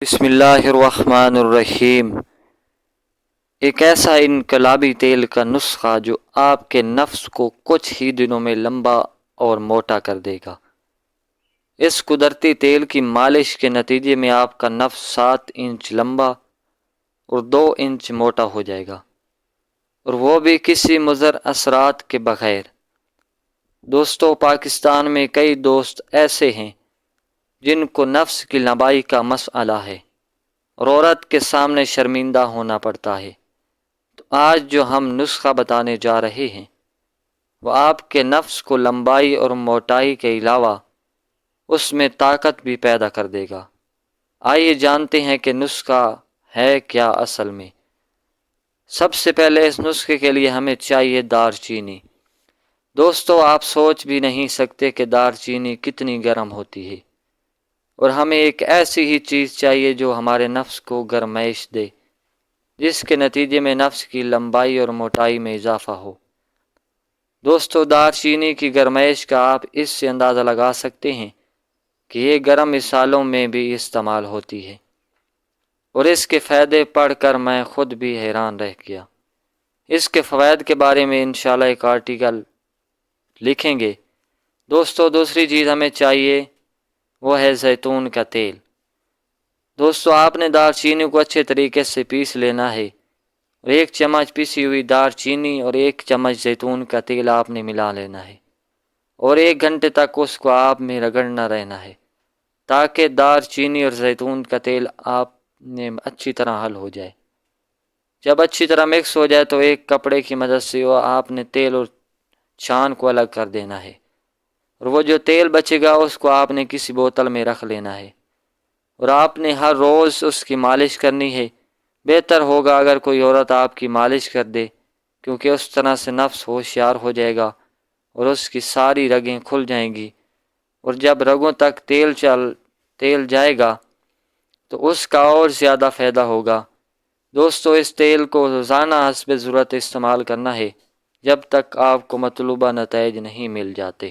بسم اللہ الرحمن الرحیم۔ ایک ایسا انقلابی تیل کا نسخہ جو آپ کے نفس کو کچھ ہی دنوں میں لمبا اور موٹا کر دے گا۔ اس قدرتی تیل کی مالش کے نتیجے میں آپ کا نفس 7 انچ لمبا اور 2 انچ موٹا ہو جائے گا، اور وہ بھی کسی مضر اثرات کے بغیر۔ دوستو، پاکستان میں کئی دوست ایسے ہیں جن کو نفس کی لمبائی کا مسئلہ ہے اور عورت کے سامنے شرمندہ ہونا پڑتا ہے۔ تو آج جو ہم نسخہ بتانے جا رہے ہیں وہ آپ کے نفس کو لمبائی اور موٹائی کے علاوہ اس میں طاقت بھی پیدا کر دے گا۔ آئیے جانتے ہیں کہ نسخہ ہے کیا اصل میں۔ سب سے پہلے اس نسخے کے لیے ہمیں چاہیے دار چینی۔ دوستو، آپ سوچ بھی نہیں سکتے کہ دار چینی کتنی گرم ہوتی ہے، اور ہمیں ایک ایسی ہی چیز چاہیے جو ہمارے نفس کو گرمائش دے، جس کے نتیجے میں نفس کی لمبائی اور موٹائی میں اضافہ ہو۔ دوستو، دار چینی کی گرمائش کا آپ اس سے اندازہ لگا سکتے ہیں کہ یہ گرم مثالوں میں بھی استعمال ہوتی ہے، اور اس کے فائدے پڑھ کر میں خود بھی حیران رہ گیا۔ اس کے فوائد کے بارے میں انشاءاللہ ایک آرٹیکل لکھیں گے۔ دوستو، دوسری چیز ہمیں چاہیے وہ ہے زیتون کا تیل۔ دوستو، آپ نے دار چینی کو اچھے طریقے سے پیس لینا ہے، اور 1 چمچ پیسی ہوئی دار چینی اور 1 چمچ زیتون کا تیل آپ نے ملا لینا ہے، اور 1 گھنٹے تک اس کو آپ میں رگڑنا رہنا ہے تاکہ دار چینی اور زیتون کا تیل آپ میں اچھی طرح حل ہو جائے۔ جب اچھی طرح مکس ہو جائے تو ایک کپڑے کی مدد سے وہ آپ نے تیل اور چھان کو الگ کر دینا ہے، اور وہ جو تیل بچے گا اس کو آپ نے کسی بوتل میں رکھ لینا ہے، اور آپ نے ہر روز اس کی مالش کرنی ہے۔ بہتر ہوگا اگر کوئی عورت آپ کی مالش کر دے، کیونکہ اس طرح سے نفس ہوشیار ہو جائے گا اور اس کی ساری رگیں کھل جائیں گی، اور جب رگوں تک تیل جائے گا تو اس کا اور زیادہ فائدہ ہوگا۔ دوستو، اس تیل کو روزانہ حسب ضرورت استعمال کرنا ہے جب تک آپ کو مطلوبہ نتائج نہیں مل جاتے۔